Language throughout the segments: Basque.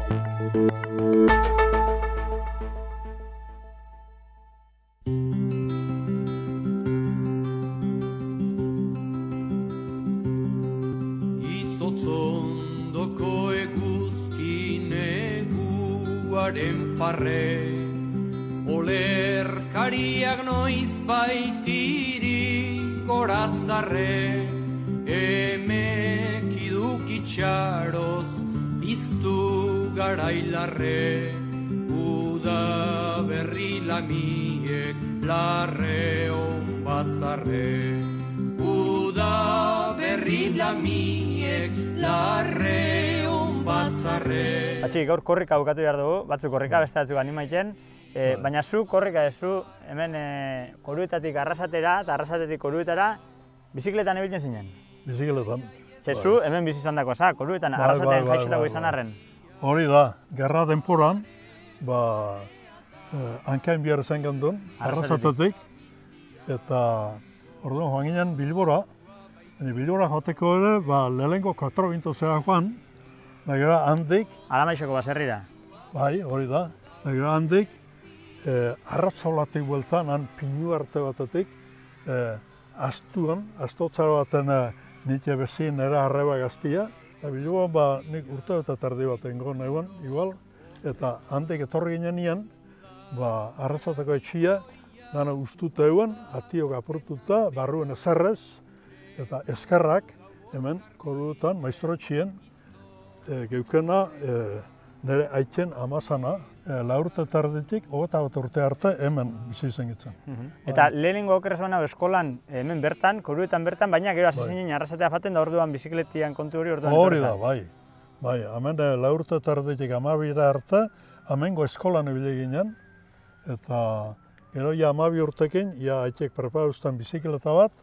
Izotzondoko eguzki neguaren farre, olerkariak noiz baitiri goratzarre, emek idukitxaroz biztu garailarre, uda berri lamiek larre on batzarre, uda berri lamiek larre on batzarre. Atxi, gaur korrika bukatu behar dugu, batzuk korrika, beste batzuk animaiten. Baina zu korrika zu hemen koruetatik arrasatera eta arrasatetik koruetara bizikletan ibiltzen zinen? Bizikletan. Zu hemen bizi izan dako, koruetan arrasatean jaixetako izan arren? Hori da, gerra denporan, hankain bihar zen gendun, arrasatetik, eta orduan joan ginen Bilbora. Bilbora joateko ere, lehenengo 4 zera joan, da gero handik... Alamaixoko baserrira? Bai, hori da. Da gero handik, arratzaulatik bueltan, han pinu arte batetik, astotzara baten nite bezin ere arreba gaztia. Bilboan nik urte eta terdi bat egingo nagoen, igual, eta handik etorri ginen nian, arrazateko etxia, dana ustute euen, atiok apurtuta, barruen ezerrez, eta eskerrak, hemen, koruetan, maizorotxien, geukena nire aiten amazana, 4 urte terditik, 21 urte arte hemen bizi zen gitzen. Eta lehenengo okerrezuan hau eskolan hemen bertan, koruetan bertan, baina gero hasi zinen arrasatea faten da orduan bizikletian kontu hori orduan. Hori da, bai. Hemen 4 urte terditik 12 arte, hemengo eskolan ebile ginen, eta gero 12 urtekin, aitek prepauzten bizikleta bat,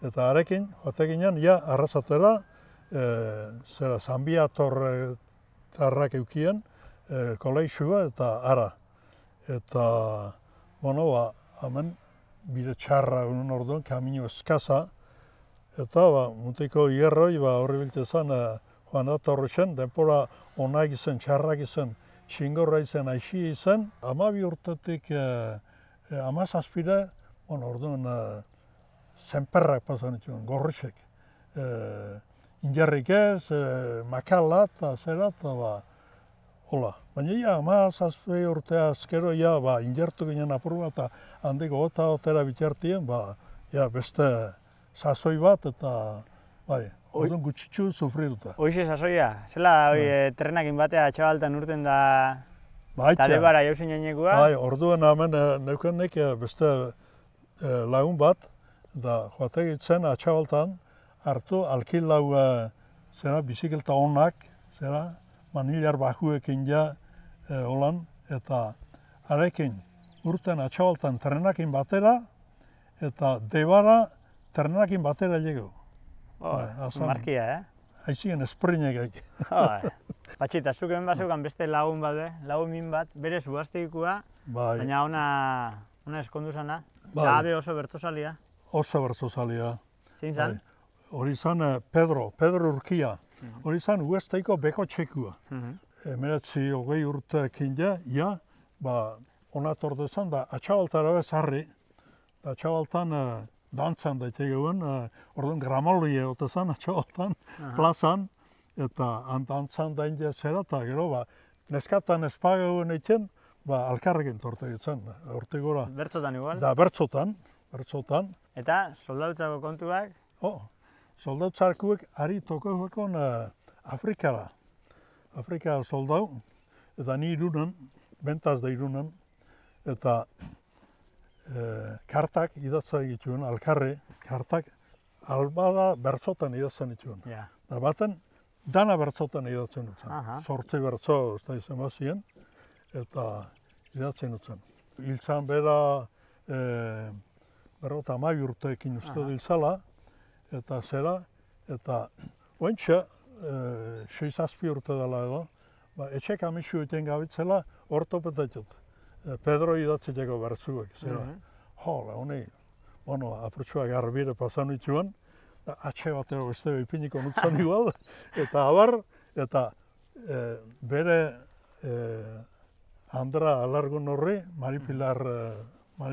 eta arekin, joate ginen, arrasatera, Zanbiatorrak eukien, koleixua eta ara. Eta, hemen bide txarra unun orduan, kamino eskaza, eta mutiko hierroi horri biltezan joan atorrezen, denpora onak izan, txarrak izan, txingorra izan, aixi izan. 12 urtetik 17 orduan zenperrak pasan dituen, gorritxek. Ingerrik ez, makala eta zera, eta hola. Baina 17 urte azkero, ingertu ginen apur bat, eta handiko gota otera bitartien, beste sasoi bat, eta orduan gutxitxu sufriruta. Hoize sasoia? Zela trenakin batea txabaltan urten da talebara jauzen jainekua? Orduan hemen neukenek beste lagun bat, da joategitzen atxabaltan hartu alkilau bizikleta onak, manilar bajuekin holan, eta arekin urten atxabaltan trenakin batera, eta debara trenakin batera llegeu. Markia, Haizien esprinek. Patxita, zuk hemen bazeukan beste lagun bat, lagun min bat, bere zuazteikua, baina ona eskondu zana, eta abe oso bertosalia. Oso bertosalia. Zein zan? Hori zan Pedro Urkia. Hori zan uesteiko beko txekua. Emeretzi 20 urtekin onator dezan da atxabaltara bez harri. Atxabaltan dantzan daitegeuen, orduan gramolie otezan atxabaltan, plazan, eta dantzan da india zera, eta gero neskatan espageuen egiten, alkarrekin tortegitzen, hortik gora. Bertzotan igual? Da, bertzotan. Eta soldautzako kontuak? Soldautzakuek ari tokoekon Afrikara. Afrikara soldau, eta ni Irunen, bentaz da Irunen, eta kartak idatzen dituen, alkarri, kartak albada bertzotan idatzen dituen. Da baten, dana bertzotan idatzen dutzen. 8 bertzo, ez da izan bazien, eta idatzen dutzen. Hiltzan bera, 50 urteekin uste diltzala, eta zera, eta ointxe, 6-7 urte dela edo, etxek amixu egiten gabitzela, ortopetatut. Pedro idatzeko bertzuek, zera. Honi, apurtxua garbire pasan dituen, atxe batero beste ipiniko nutzen igual, eta abar, eta bere Andra Alargun horre, Mari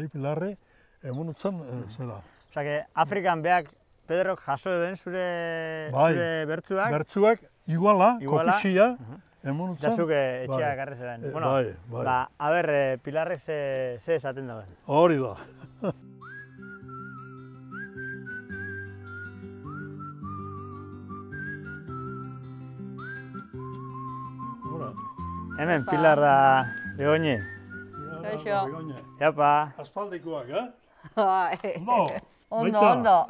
Pilarre, emunutzen, zera. Osea, Afrikan beak Pedrok jaso eben zure bertzuak. Bertzuak, iguala, kopixia, emunutzen. Eta zuk etxeak arrez edan. Bueno, bai. A ber, Pilarrek ze esaten dagoen. Hori da. Hemen, Pilar da Begoñi. Kaixo. Epa. Aspaldikoak, No. Ondo.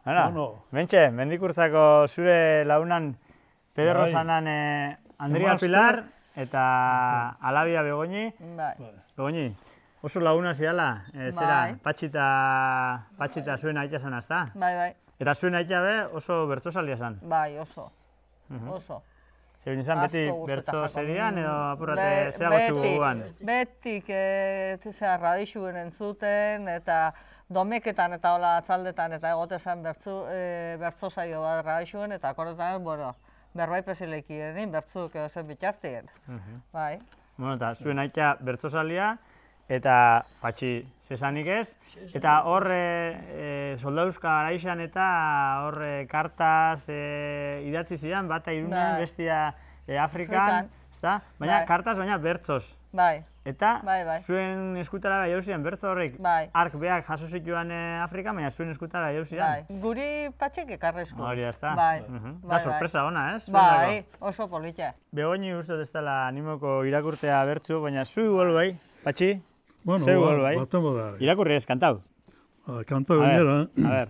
Hala. Mentxe, Mendikurzako zure launan Pedro Zanan Andrea Pilar eta Alabia Begoñi. Begoñi, oso launa ziala, zera, patxita zuen aita zan azta. Bai. Eta zuen aita be oso bertsosalia zan. Bai, oso. Zerbin izan beti bertso serian edo apurrate zeagotzu gugan? Betik, radixuen entzuten eta domeketan eta hola atzaldetan eta egote zen bertso saio bat radixuen eta akordetan, berbait pesilekien, bertzuk edo zen bitartien. Bai. Bueno, eta zuen aita bertsosalia eta patxi zesanik ez, eta hor soldauzka garaixan eta hor kartaz idatzi zidan, bata Irunen, bestia Afrikan, baina kartaz, baina bertzoz. Bai. Eta zuen eskutara bai zidan bertzo horrek, ark beak jaso zituen Afrikan, baina zuen eskutara bai zidan. Guri patxik ekarrezko. Hori da, ezta? Da sorpresa ona, ez? Bai, oso politia. Begoñi uste ez dela animoko irakurtea bertzu, baina zu igual bai, patxi? Bueno, baten bada. Irakurri ez, kantau. Kantau gainera. A ber.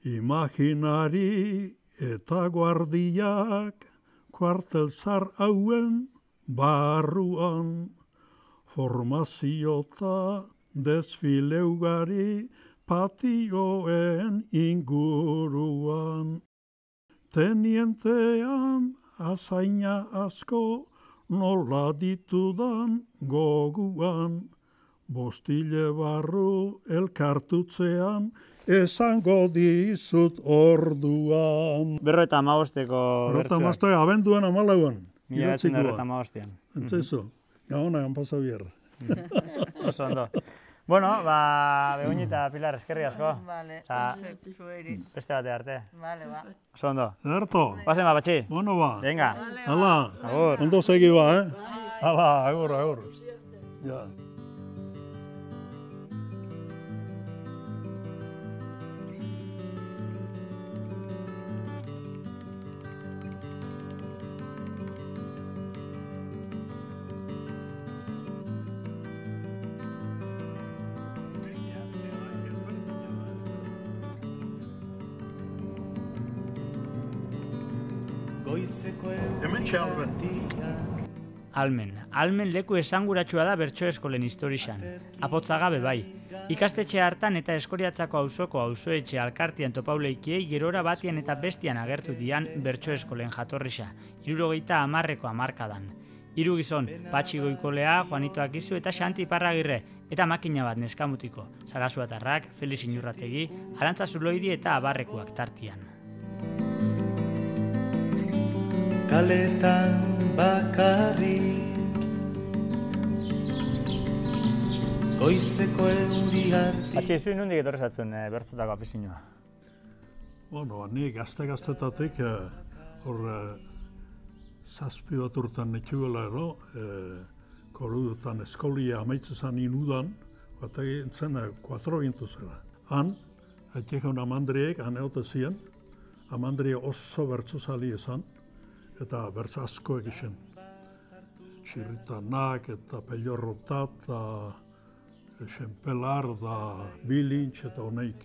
Imaginari eta guardiak kuartel zar hauen barruan formaziota desfile ugari patioen inguruan. Tenientean azaina asko nola ditudan goguan. Bostile barru elkartutzean, esango dizut orduan. 55eko bertsoa. 55 abenduan 14an. 1955an. Entzaizu, gabonagan pasa bierra. Oso ondo. Bueno, Begoñi eta Pilar eskerri asko. Vale, zueri. Beste bate arte. Vale, ba. Oso ondo. Zerto? Bazen patxi. Bueno, ba. Venga. Hala. Agur. Ondo segi ba, Hala, agur. Ja. Almen leku esanguratsua da bertso eskolen historian. Apotzagabe bai. Ikastetxe hartan eta Eskoriatzako auzoko auzoetxe alkartian topauleikiei gerora batian eta bestian agertu dian bertso eskolen jatorrisa, 70ko hamarkadan. 3 gizon, Patxi Goikolea, Juanito Akizu eta Xanti Iparragirre, eta makina bat neskamutiko, Sarasuatarrak, Felix Inurrategi, Arantza Zuloidi eta Abarrekoak tartian. Kaletan bakarri goizeko euri arti. Patxi, zuen nondik etorrezatzen bertzotako afizinua? Bueno, ni gazte-gaztetatik hor 7 bat urtan netxugela korudutan eskolia amaitzezan inudan, bat egin zen 4 gintu zera. Han, etxekon amandriek, han egote ziren, amandriek oso bertzozali esan, eta bertso asko egiten. Txirritanak eta Pellorrota eta Xenpelar da Bilintx eta honeik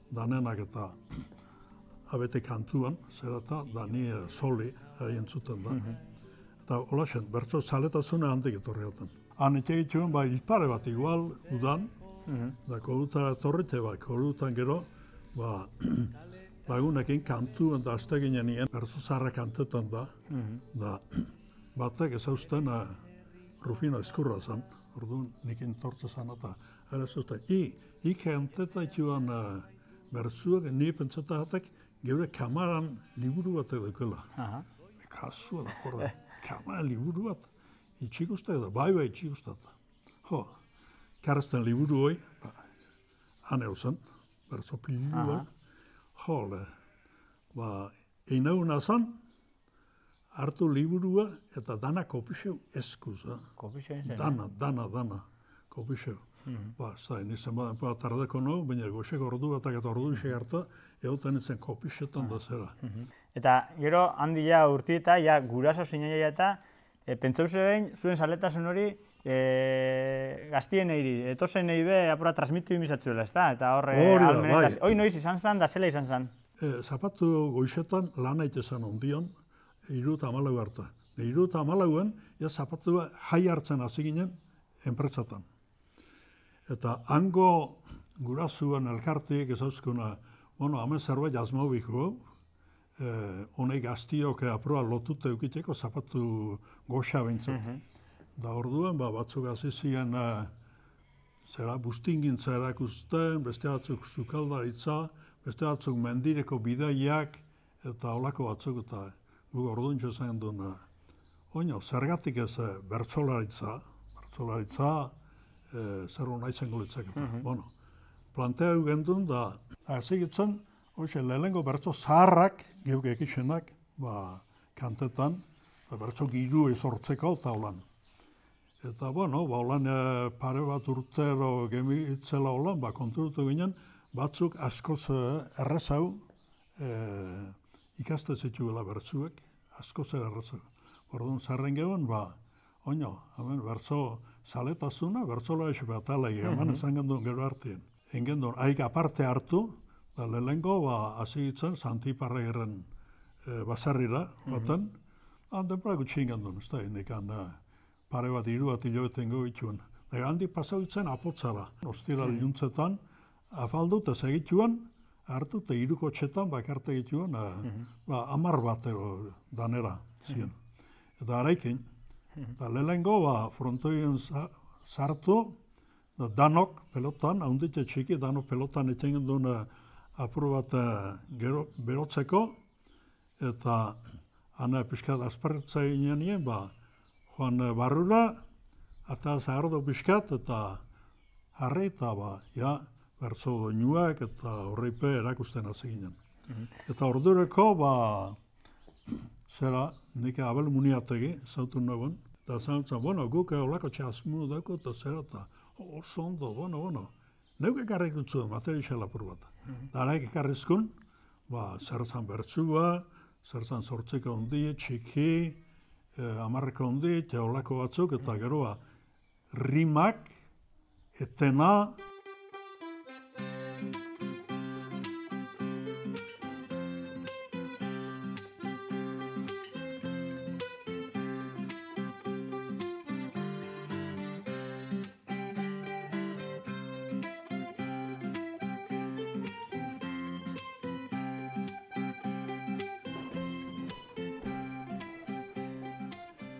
danenak eta abete kantuan, zerata, da ni soli entzuten da. Eta hola zen, bertso zaletasuna handik etorri gaten. Han egituen hilpare bat igual, udan, da koruta etorrite korutan gero, lagunekin kantu eta azte ginen nien, bertso zarra kantetan da, batek ezauzten Rufino Eskurra zen, orduan nikin tortza zen eta ere zuzten. Ikanteta ituan bertsuak, ni pentsatatek geure kamaran liburu bat edukela. kasua da, jorde, kama liburu bat, itxikuste da, bai itxikustat. Jo, karrazten liburu hoi, han eusen, berzo pilua, jole, egin eguna zan, hartu liburua eta dana kopixeu eskuz. Kopixeu zen? Dana, kopixeu. Ez da, nizan baden tardeko no, baina goxeko ordu batak eta ordu isek hartu, egoten nintzen kopixetan da zera. Eta gero handi ja urti eta ja guraso zineia eta pentsau behin zuen saletasun hori gaztien eiri, etozen nahi be apura transmitu imizatzuela, ez da? Eta horre almenetaz, hoi noiz izan zen da zela izan zen? Zapatu goixetan lan aitezan ondion, 34 arte. 34an, zapatua jai hartzen hasi ginen enpretzatan. Eta hango gurasoen elkartiek ezauzkuna, hemen zerbait asmaubiko, honek gaztiok apurua lotute eukiteko zapatu goxa behintzat. Da orduan, batzuk hasi ziren bustingintza erakusten, beste batzuk sukaldaritza, beste batzuk mendireko bidaiak, eta holako batzuk eta guk orduan zen duen, zergatik ez bertsolaritza, zer hona izango litzak. Plantea gendun da, ezigitzen, lehenengo bertso zaharrak, geuk ekixenak, kantetan, bertso giru izortzeko eta holan. Eta, holan pare bat urtero gemitzela holan, konturutu ginen, batzuk askoz errezau ikaste zituela bertsuek, askoz errezau. Orduan zerren geuen, hemen bertso zaletasuna, bertsola esi bat alai, hemen esan gendun gero hartien. Engendun, haik aparte hartu, da lehenengo, hasi gitzen, Santiparregeren basarrira, baten, denbora gutxi ingendun, ez da, indikan pare bat hiru bat hilabeten goituen. Handi pasau gitzen apotzara, ostira liuntzetan, afaldu eta segituan, hartu eta hiruko txetan bakarte egituen, 10 bat danera ziren. Eta haraikin, lehenengo frontoien sartu, danok pelotan, haundite txiki, danok pelotan eten duen apur bat berotzeko, eta hana pixkat aspertza ginen nien, joan barrura, eta zahardo pixkat, eta harri eta bertso doinuak eta horreipe erakusten hasi ginen. Eta ordureko, nik Abel Muniategi, zautu nagoen, eta zantzen, guk holako txasmu dauko eta zera, eta oso ondo, neuk ekarrik dutzu material apur bat. Daraik ekarrizkun, zer zan bertsua, zer zan sortzeko ondi, txiki, 10 ondi, eta holako batzuk, eta gero rimak, etena,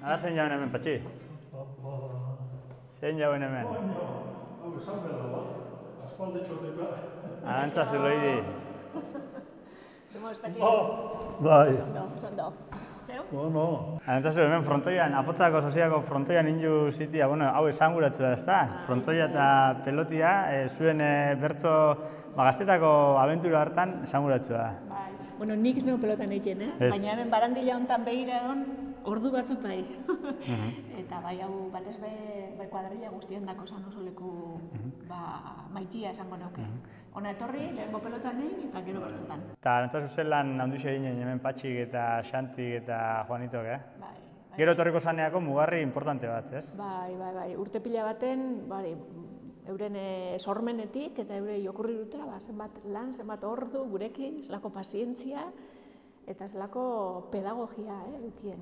Ara zein jauen hemen, Patxi? Zein jauen hemen? Hau esan behar, aspalditxotik behar. Arantza zuloidi. Somos Patxi. Bai. Sondo. Zeu? Arantza zu, hemen frontoian, Apotzako soziako frontoian inju zitia, hau esanguratzu da, ezta? Frontoia eta pelotia, zuen bertzo gaztetako abentura hartan esanguratzu da. Bai, nik ez nago pelotan egiten, baina hemen barandila hontan behira egon, ordu batzuk bai. Eta bai, hau batez bai kuadrilla guztien dako zan oso leku maitia esango nauke. Hona etorri, lehenko pelotan egin eta gero bertzotan. Eta Arantza zelan handuxe eginen hemen Patxik eta Xantik eta Juanitok, Bai. Gero etorriko zaneako mugarri importante bat, ez? Bai. Urte pila baten, euren sormenetik eta eure jokurri dutela, zenbat lan, zenbat ordu gurekin, zelako pazientzia, eta zelako pedagogia eukien.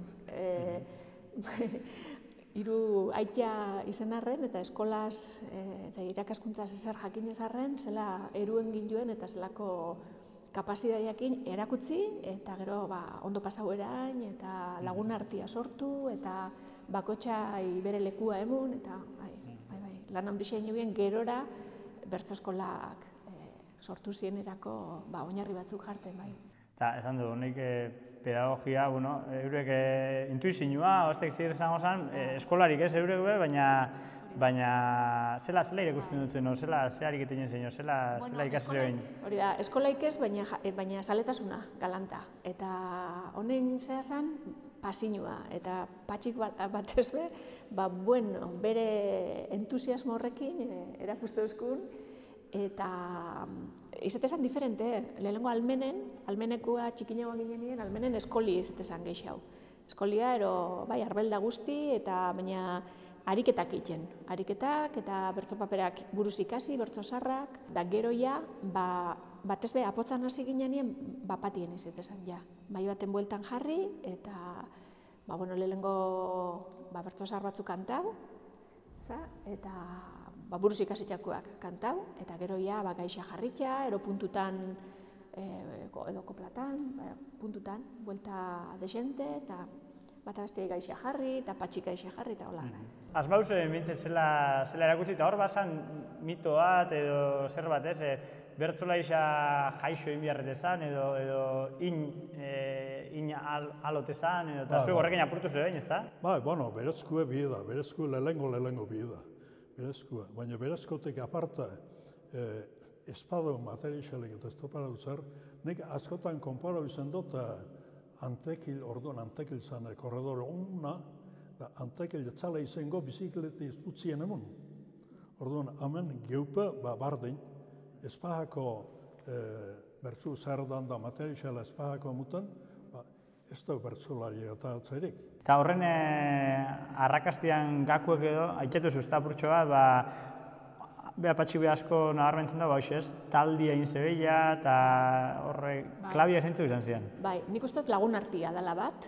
Hiru aitea izen arren eta eskolaz eta irakaskuntzaz ezer jakinez arren, zela eruen ginduen eta zelako kapazitateakin erakutsi eta gero ondo pasau erain eta lagun artia sortu eta bakotxai bere lekua emun eta lan handixe egin gerora bertso eskolak sortu zienerako oinarri batzuk jarten bai. Eta esan du, honek pedagogia, eurek intuizioa, oztek zir izango zen, eskolarik ez eurek be, baina zela irakusten duten, zela ariketen zen, zela ikasi zegoen. Hori da, eskolaik ez, baina zaletasuna galanta. Eta honen zea zen, pasinua, eta patxik batez be, bere entusiasmo horrekin erakuste euskun, eta izatezan diferente, lehenengo almenekua txikinagoa ginean, almenen eskoli izatezan geixau. Eskolia, bai, arbelda guzti, eta baina ariketak egiten. Ariketak eta bertso paperak buruz ikasi, bertso sarrak, da geroia, batez be, apotzan hasi ginean, bapatien izatezan, ja. Bai baten bueltan jarri, eta, lehenengo bertso sar batzuk kantau, eta buruz ikasitxakuak kantau, eta gero ja gaixa jarritxa, ero puntutan, edo koplatan, puntutan, buelta desente, eta bat abeste gaixa jarri, eta patxik gaixa jarri, eta hola. Asmauz, bintzen zela erakutsi, eta hor bazan mito bat, edo zer bat ez, bertzola isa jaixo inbiarretezan, edo in alotezan, eta zuek horrekin apurtu zuen, ez da? Berezkue bi da, berezkue lehengo bi da. Berezkoa, baina berezkotek aparta espadau materialek eta estopara zer, nik askotan konparau izan dut orduan antekil zan korredore onna, antekil jatzala izango bizikleti izputzien emun. Orduan, hemen geupe, bardin, espahako bertzu zerdan da materiala espahako muten, ez da bertzulari eta atzerik. Eta horren arrakastian gakuek edo, haitxetu zuzta apurtxo bat, beha patxik beha asko nabarmentzen da, taldi egin zebeila eta horre klabia zeintzu izan zian. Bai, nik uste dut lagun artia dela bat,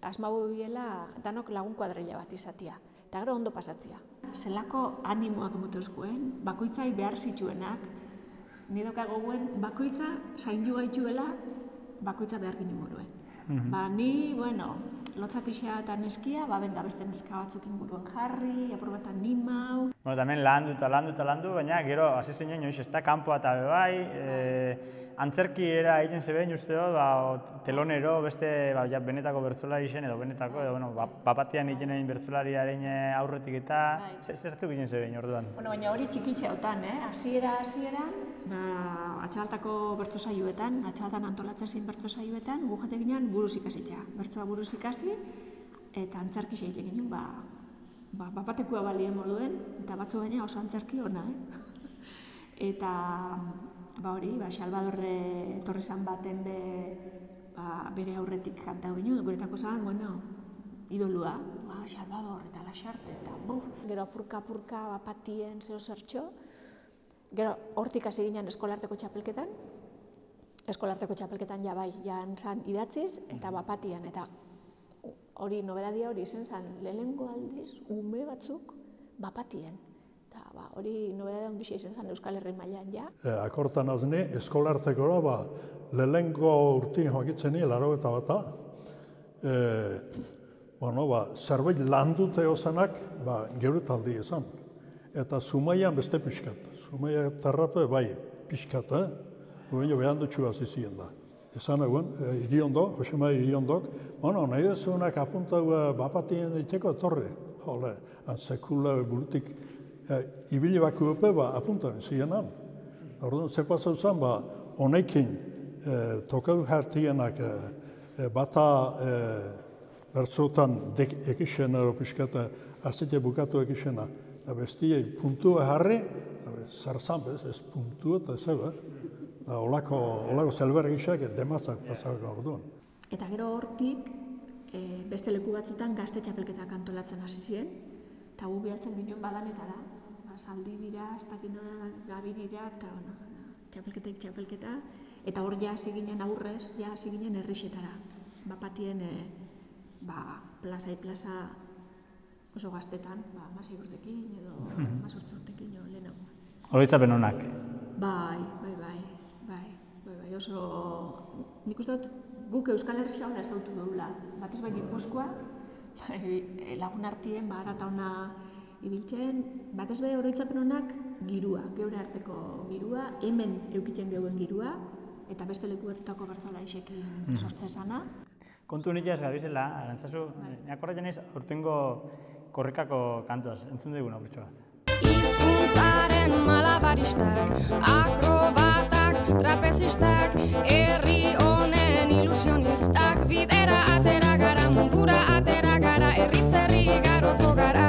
asmau biela danok lagun kuadrilla bat izatia, eta gero ondo pasatzia. Zelako animoak emote euskuen, bakoitzai behar zituenak, nidoka goguen bakoitza zaindu gaituela, bakoitza behar ginen buruen. Ni, lotzatixea eta neskia, benda beste neska batzuk inguruen jarri, aprobetan nimau. Tamen landu, baina gero, hasi zinen joiz, ez da, kanpoa eta bebai, antzerki era egiten zeben uste dut, telonero, beste benetako bertzolari zen, edo benetako, bapatian egiten egin bertzolariaren aurretik eta, zertzuk egiten zeben orduan? Baina hori txikitxe hautan, hasieran, atxabaltako bertso saioetan, atxabaltan antolatzen zein bertso saioetan, gu jate ginen buruz ikasitza. Bertsoa buruz ikasi, eta antzerki egiten ginen, bapatekua balien moduen, eta batzu baina oso antzerki hona, Eta, hori, Salvadorre etorri zan baten bere aurretik kantau ginen, guretako zan, idolua, Salvador eta Lasarte, eta gero apurka bapatien zeo zertxo. Gero, hortik hasi ginen eskolarteko txapelketan, jan zan idatziz, eta bapatian, eta hori, nobedadia hori izen zan, lehenengo aldiz, ume batzuk bapatien. Eta hori nobedadia ondixia izen zan Euskal Herri mailan, ja. Akortan azne, eskolarteko lehenengo urtin joakitzen nien, 81 zerbait landute osanak, geuretaldi izan. Eta Zumaian beste pixkat. Zumaia tarrape pixkat, gure behan dutxu azizien da. Esan egun, Josemai Iriondok, nahi dezunak apuntau bapatien diteko etorri. Sekula burutik ibili baku epe apuntan zienan. Orduan, zepazau zen, honekin tokau jartienak bata bertzotan ekixen ero pixkata azite bukatu ekixena. Eta bestiei puntua jarri, zarzan bez, ez puntua eta zeba. Olako zelber egizak demazak pasako orduan. Eta gero hortik, beste leku batzutan gazte txapelketak antolatzen hasi ziren, eta gu bihatzen ginen badanetara. Zaldi bira, estakina gabirira, eta txapelketa. Eta hor ja hasi ginen aurrez, ja hasi ginen herrixetara. Bapatien plaza oso gaztetan, masei urtekin edo mazortzi urtekin lehenago. Oroitzapen honak? Bai, oso... Nik uste dut guk Euskal Herria hona ezautu dugula. Batez bai Gipuzkoa, lagun artien, arata hona ibiltzen, batez bai oroitzapen honak girua, geure arteko girua, hemen eukitzen geuen girua, eta beste leku batzuetako bertsolarisekin sortzezana. Kontu nitaz gabizela, arantzazu, neakorratzen ez aurtengo korrikako kantuaz, entzun dugu apurtxo bat. Hizkuntzaren malabaristak, akrobatak, trapezistak, herri honen ilusionistak, bidera atera gara, mundura atera gara, herri igaroko gara.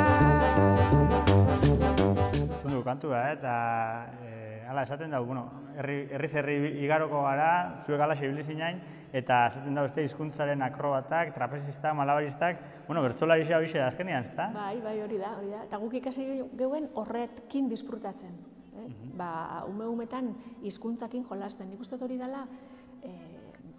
Entzun dugu kantua, eta hala esaten dago, herri igaroko gara, zuek ala sebili zinain, eta esaten dago beste hizkuntzaren akrobatak, trapezistak, malabaristak, bertsolarixa hoxe da azkenean, ezta? Bai, hori da. Eta guk ikasi geuen horretkin disfrutatzen. Ume-umetan hizkuntzakin jolasten. Nik uste hori dela,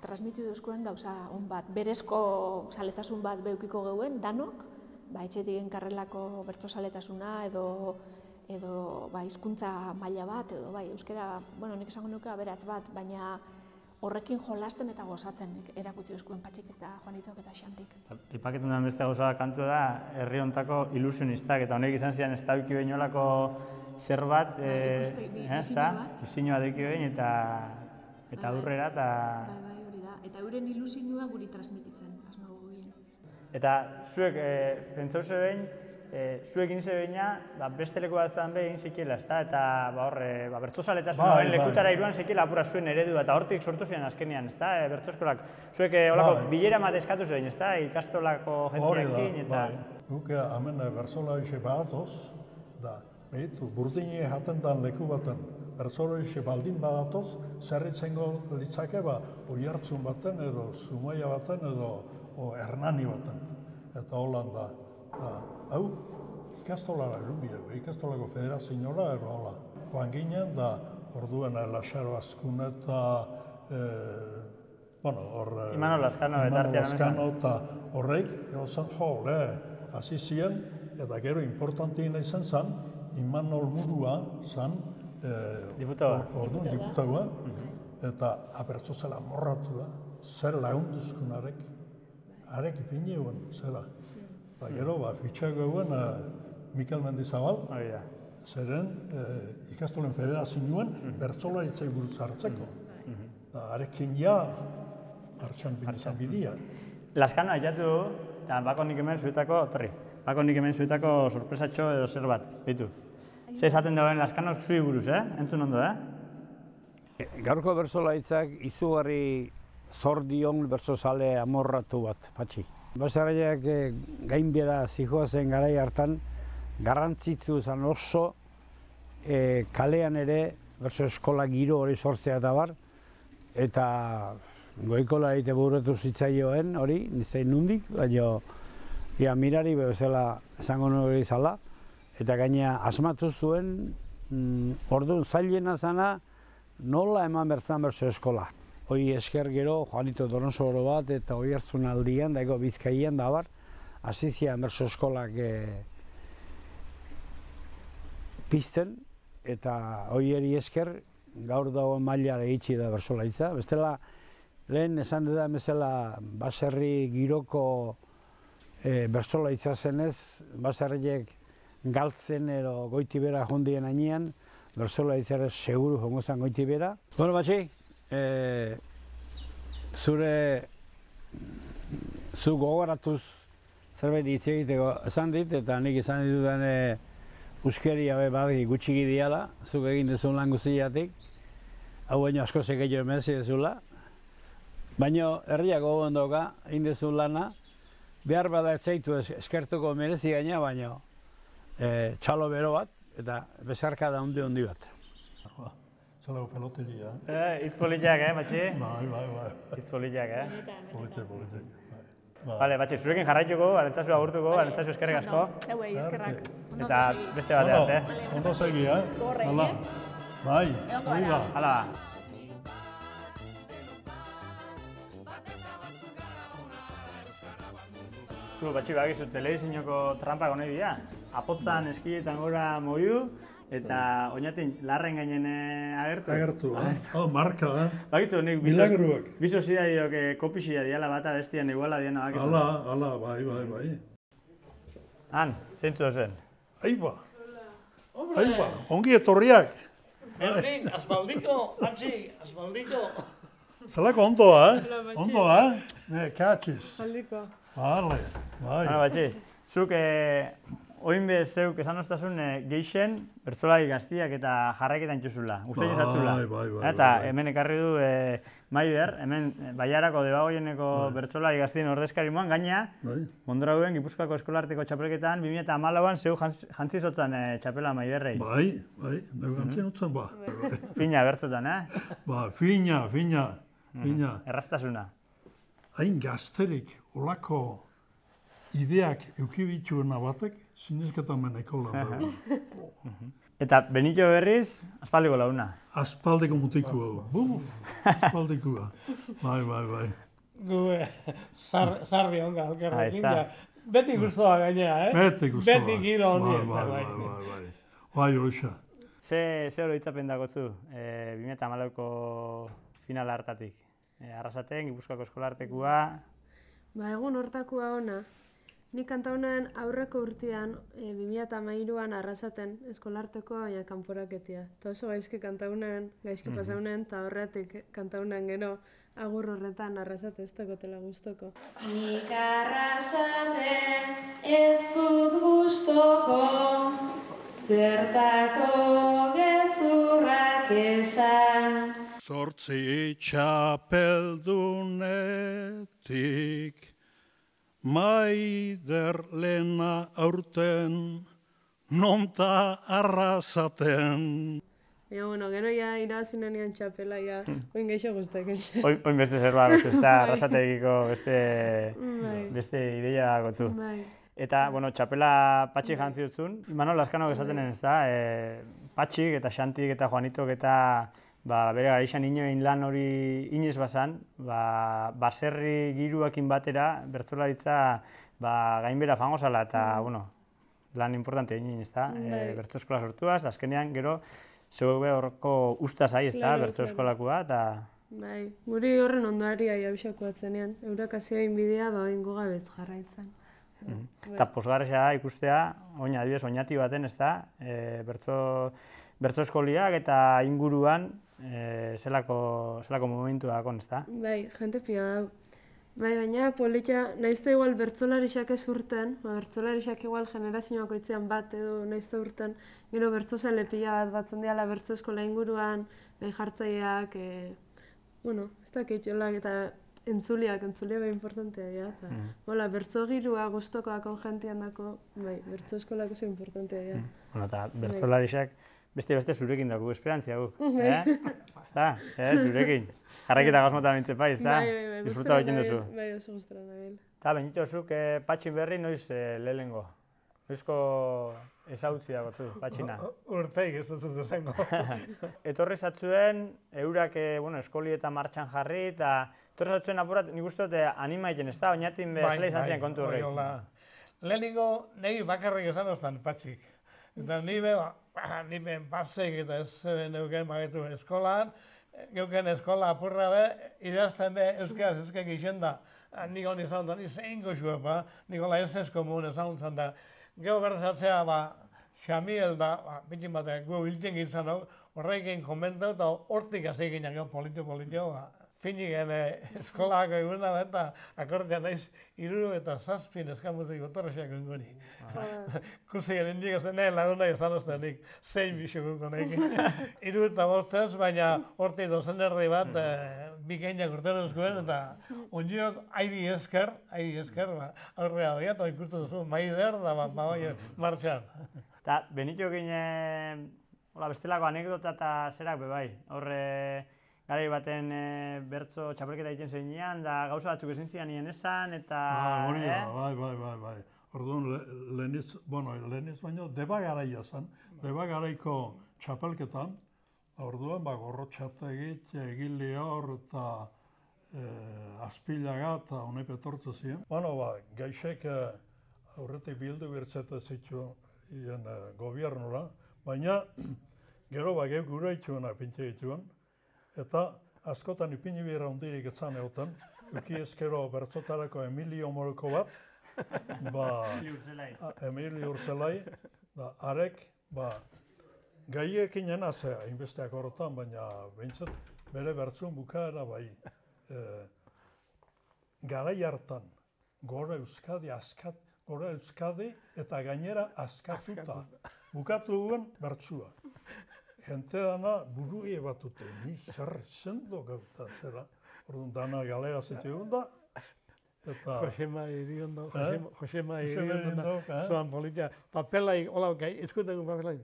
transmitiu duzkoen gauza on bat, berezko saletasun bat beukiko geuen, danok, etxetik enkarrelako bertso saletasuna edo hizkuntza maila bat, edo euskera, nik esango nuke aberats bat, baina horrekin jolasten eta gozatzen erakutsi duzkuen Patxik eta Juanitok eta Xantik. Ipaketan den beste gauza kantu da, herri hontako ilusionistak, eta honek izan ziren ez da biki behinolako zer bat, bizinoa deki behin, eta aurrera, eta... Bai, hori da. Eta euren ilusioa guri transmititzen, asmo gogin. Eta zuek, pentsauze behin, zuek egin zebeina, beste leku batzuan egin zekiela, eta bertsosaletasun lekutara iruan zekiela apura zuen eredua, eta hortik sortu ziren azkenean, bertsoskolak. Zuek olako bilera bat eskatu zebein, ikastolako jendeakin, eta... Guk hemen bertsolarixe badatoz, da, burdini jaten dan leku baten bertsolarixe baldin badatoz, zerritzengo litzake oihartzun baten, edo Zumaia baten, edo Hernani baten. Eta holan da. Hau, ikastolara ikastolako federazioa ero hola. Joan ginen da, orduen Laxaro Azkun eta, Imanol Lazkano eta horreik, zan hasi ziren, eta gero importantiena izan zen, Imanol Murua zan, orduan diputaua, eta abertzozela morratu da, zer lagunduzkun arek ipini eguen, zera. Gero, fitxago eguen Mikel Mendizabal, zeren ikastolen federazioen bertsolaritzai buruz hartzeko. Arekin martxan bintzan bidea. Lazkano aitatu, eta bako nik hemen zuetako sorpresatxo edo zer bat, bitu. Ze esaten dagoen Lazkano zui buruz, entzun ondo, Gaurko bertsolaritzak izugarri zor dion bertsozale amorratu bat, Patxi. Baserriak gainbera zihoazen garai hartan, garrantzitsu zen oso kalean ere bertso eskola giro hori sortzea eta bar, eta goikola egite buratu zitzaioen hori, nizein nundik, baina mirari bezala esango hori zala, eta gaina asmatu zuen, orduan zailena zana nola eman bertzan bertso eskola. Hoi esker gero, Juanito Doronsoro bat eta Oiartzun aldian, dago Bizkaian da bar, hasi zian bertso eskolak pizten, eta hoieri esker gaur dagoen mailara itxi da bertsolaritza. Bestela, lehen esan dudan bezala baserri giroko bertsolaritza zenez, baserriek galtzen edo Goitibera jondien ainean, bertsolaritza ere seguru jongo zen Goitibera. Bueno, Patxi, zu gogoratuz zerbait hitz egiteko esan dit, eta nik esan ditudan euskeri badi gutxiki diala, zuk egin duzun lan guztiatik, hau baino asko gehiago emerzi duzula, baina herriak gogoan doka, egin duzun lana, behar bada etzaitu eskertuko merezi gaina, baina txalo bero bat, eta bezarka da handi bat. Zelago peloteria. Itz politiak, Patxi? Bai. Itz politiak, Politek. Bale, Patxi, zurekin jarraituko, arentzazu agurtuko, arentzazu eskerrik asko. Euei, eskerrak. Eta beste bat arte. Ondo segi, Hala. Bai, hori da. Hala. Zu, Patxi, bakizu, telebizinoko trampak honi dira. Apotzan eskietan gora moiu, eta oinatin larren gainen agertu. Marka da. Bakizu, nik bizo zida diok kopizia diala bata bestian iguala diana bakizu. Hala, bai. Han, zeintzu dozen? Aiba, ongi etorriak. Berlin, asmaldiko, Patxi, asmaldiko. Zelako ondoa, Ondoa, katxiz. Aldiko. Bale, bai. Batxi, zuk oin bez zeuk esan oztasun geixen bertsolari gaztiak eta jarraiketan txuzula, uste izatzula. Bai. Eta hemen ekarri du Maider, hemen Baiarako debagoieneko bertsolari gaztien ordezkari moan, gaina Mondrauen Gipuzkoako Eskolarteko txapelketan 2014an zeu jantzizotzan txapela Maiderrei. Bai, dugu jantzien utzen, ba. Fina bertzotan, Ba, fina. Erraztasuna. Hain gazterik olako ideak eukibitxuena batek, zinezketan meneko lan. Eta Benito berriz, aspaldiko launa. Aspaldiko mutikua. Aspaldikoa. Bai. Gu, sarri onga, alkerrekin. Beti guztua gainea, Beti guztua. Beti giro honien. Bai, horixa. Ze hori hitzapen dakotzu, 2014ko finala hartatik. Arrasaten, Gipuzkoako Eskolartekua. Egun hortakua ona. Nik kantaunen aurreko urtean, 2013an Arrasaten Eskolarteko baina kanporaketia. Eta oso gaizki kantaunen, gaizki pasaunen, eta horretik kantaunen gero agur horretan Arrasate ez dakotela gustoko. Nik Arrasaten ez dut gustoko, zertako gezurrak esan. Zortzi txapeldunetik Maider lehena aurten nonta Arrasaten. Gero ja irazinen nian txapela, oin geixo guztek. Oin beste zerbait gotzu, ez da Arrasategiko beste ideia gotzu. Eta, txapela Patxik jantzi dutzun. Imanol Laskanok esaten ez da, Patxik eta Xantik eta Juanitok eta bere garixan inoen lan hori inoiz bazan, baserri giruakin batera, bertsolaritza gainbera fango zala eta, lan importante egin, ez da, bertso eskola sortuaz, azkenean, gero, zeu horreko ustaz ahi, ez da, bertso eskolakua, eta... Bai, guri horren ondoari ahi abixako atzenean, eurak azia inbidea, oingo gabez jarraitzen. Eta posgarresa ikustea, oin adibidez, oinati baten, ez da, bertso eskoliak eta inguruan zelako momentua dakon, ez da? Bai, jente pila dau. Bai, baina politia, naizte igual bertsolarixak ez urten, bertsolarixak igual generazioako itzean bat edo naizte urten, gero bertsozale pila batzen diala bertso eskola inguruan, jartzaileak, ez dakit jolak eta entzuliak bai importantea dira. Hola, bertso girua guztokoakon jentean dako, bai, bertso eskolako oso importantea dira. Eta bertsolarixak beste zurekin dago esperantzia guk, Eta, zurekin. Jarraiketa gazmota bintze pai, ez da? Disfruta egiten duzu. Bai, oso guztara nabil. Eta, Benito, zuk Patxin berri noiz lehengo? Noizko ezautzia gotu, Patxina? Urteik ez dut esango. Etorri zatzuen, eurak eskoli eta martxan jarri, eta etorri zatzuen apurat, nik uste dut anima egiten, ez da? Oinatin bezala izan ziren kontu horrek. Lehenengo, negi bakarrik esan oztan Patxik. Eta nire pasek eta ez neuken magetu eskolan, geuken eskola apurra be, idazten be euskaraz ezkek isen da. Nik honi izan dut, zein goxua, nikola ez ez komun esan zen da. Gero berzatzea, Xamiel da, pitin batek, gu hiltzen gizan horrekin komentau eta hortik hasi ginen politio. Finigen eskolako eguna eta akordean naiz 37 eskamuzik otorrexak inguni. Kusi garen nik ez nahi laguna izan oztenik, zein bixukuko nahi. 35, baina hortik dozen erdi bat bikainak urtean euskuen eta ondiok airi esker, aurrea doia eta ikusten duzu Maider da martxan. Eta Benito ginen bestelako anekdota eta zerak bebai, horre garai baten bertso txapelketa egiten zeinean, da gauza batzuk ezin zian nien esan, eta... Bai. Orduan, leheniz baino, deba garaia zen. Deba garaiko txapelketan, orduan, Gorrotxategit, Egili hor, eta Azpilaga, eta honepe etortze ziren. Gaixek aurretik bildu bertzeta zituen gobiernura, baina gero geuk gure itxuena pintxe itxuen, eta askotan ipini bihar hondirik etzan egoten, uki ezkero bertzotarako Emilio Moroko bat, Emilio Urzelai, arek, gaiekin enazea, inbesteak horretan, baina behintzat, bere bertzun bukaera bai. Garai hartan, gora Euskadi eta gainera askatuta. Bukatu duen bertsua. Gente dana burui batute, ni zer sendo gauta zera. Orduan dana galera zitu egun da. Josema Iriondo, zoan politia. Papelai, hola, izkuteko papelai.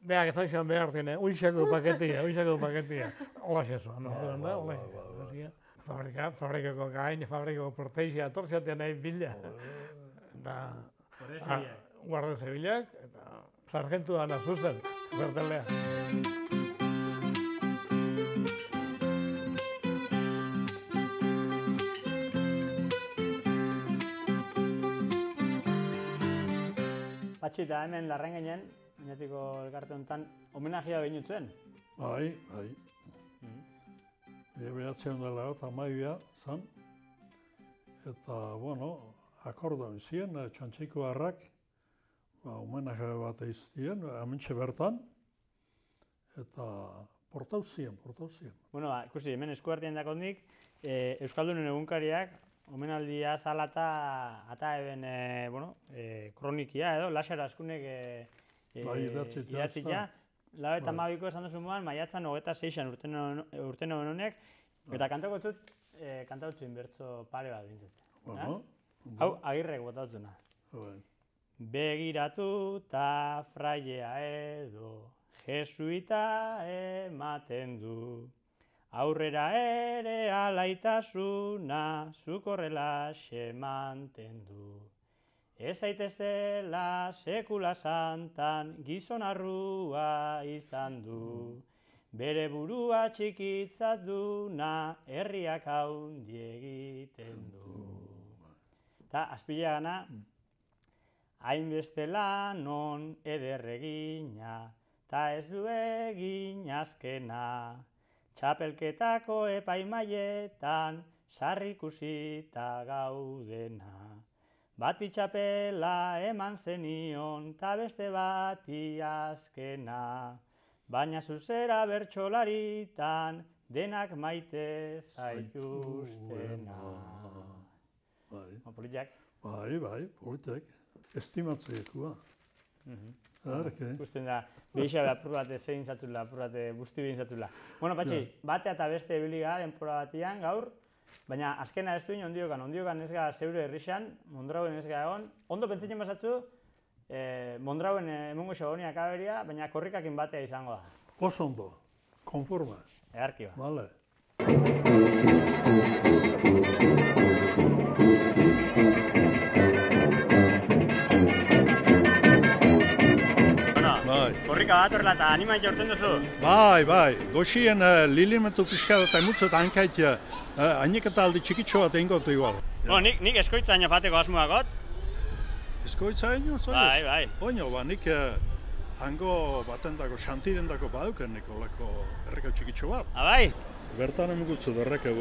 Beak ez daizan behar dine, uixako paketia. Hola zezoan, hola. Fabrikako gain, fabrikako proteizia, atortziatean nahi bila. Guardia Zibilak, eta sargentu dana zuzen, bertelea. Patxi, eta hemen larren ginen, Oñatiko elkarte honetan, homenajea behin utzuen? Bai. Behatzen dela eta maia zan. Eta, bueno, akordoan ziren, Txantxiko harrak, homenajea bat eiztien, amintxe bertan, eta portau ziren. Bueno, ikusi, hemen eskuartien dakondik, Euskaldunen egunkariak, omenaldia salata eta eben, kronikia edo, Lasara Askunek idatzia. Lau eta mabiko esan duzu moan, maiatzan 26an urten honek, eta kantautzuen bertso pare bat bintzut. Hau, Agirrek botautzuna. Begiratu ta frailea edo, jesuita ematen du. Aurrera ere alaitasuna, zuk horrela manten du. Ez zaitezela sekula santan, gizon arrua izan du. Bere burua txikitzat duna, herriak haundi egiten du. Eta azpila gana, hainbeste lanon ederregina, ta ez du egin azkena. Txapelketako epaimaietan, sarrikusita gaudena. Bati txapela eman zenion, ta beste bati azkena. Baina zuzera bertsolaritan, denak maite zaituztena. Politiak? Bai, politak. Estimatzeekua. Ikusten da, behixa apur bat zein zatzula, apur bat busti behin zatzula. Bueno, Patxi, batea eta beste ebiliga denpora batian gaur, baina azkena ez duin ondiokan ez gara zeure herrixan, Mondrauen ez gara egon. Ondo pentsatzen basatzu, Mondrauen emungo xaboniak aberia, baina korrikakin batea izango da. Oso ondo, konforma. Egarki ba. Vale. Korrika bat horrela eta animaik jorten duzu? Bai, goxien lilimentu pixka eta emutzu eta hankaitia, hainek eta aldi txikitxo bat egin gotu igual. Nik eskoitza haino fateko asmoakot? Eskoitza haino? Bai. Oino, nik hango batendako, xantirendako baduken nikolako errekau txikitxo bat. Bai? Bertan emugutzu derrekau,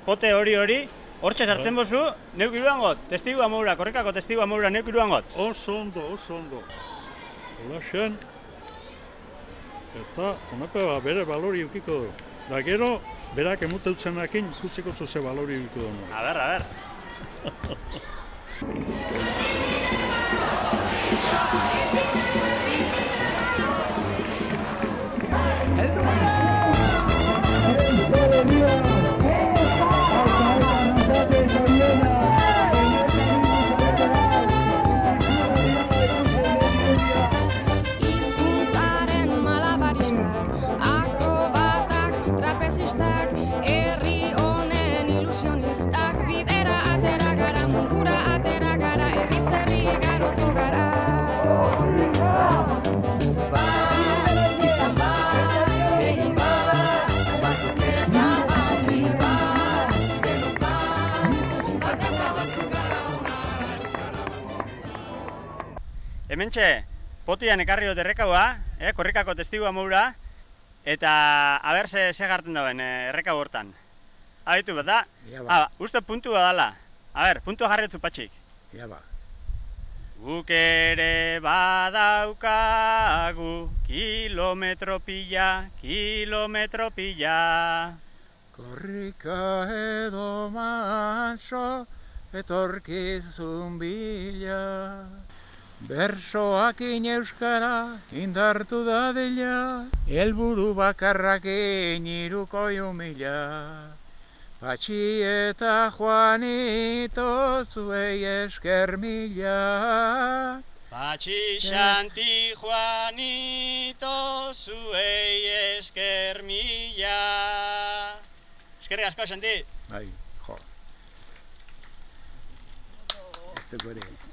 Pote hori, hortxe sartzen bozu, neuk iruangot, testigu amura, korrikako testigu amura neuk iruangot. Oso ondo. Hola xen, eta honape bere balori eukiko du. Da gero, berak emuteutzenakin ikusiko zuze balori eukiko du. A ber. Hizkuntzaren malabaristak, akrobatak, trapezistak, herri honen ilusionistak, bidera atera gara, mundura atera gara, herri garoko gara. Izan bat, egin bat, batzuk eta batzuk bat, denok bat, bateko batzuk gara Hementxe, potian ekarri dut errekaua, korrikako testigu amura, eta aber ze garten dauen errekau hortan. Abitu bat da? Uste puntu bat dala. Puntua jarri dut Patxik. Ia ba. Guk ere badaukagu kilometro pila, kilometro pila. Korrika edo manso, etorkizun bila. Bersoakin euskara indartu dadila, helburu bakarrakin iruko mila. Patxi eta Juanito zuei esker mila. Patxi, Xanti, Juanito, zuei esker mila. Eskerrik asko, Xanti. Bai, jo. Ez dugu ere.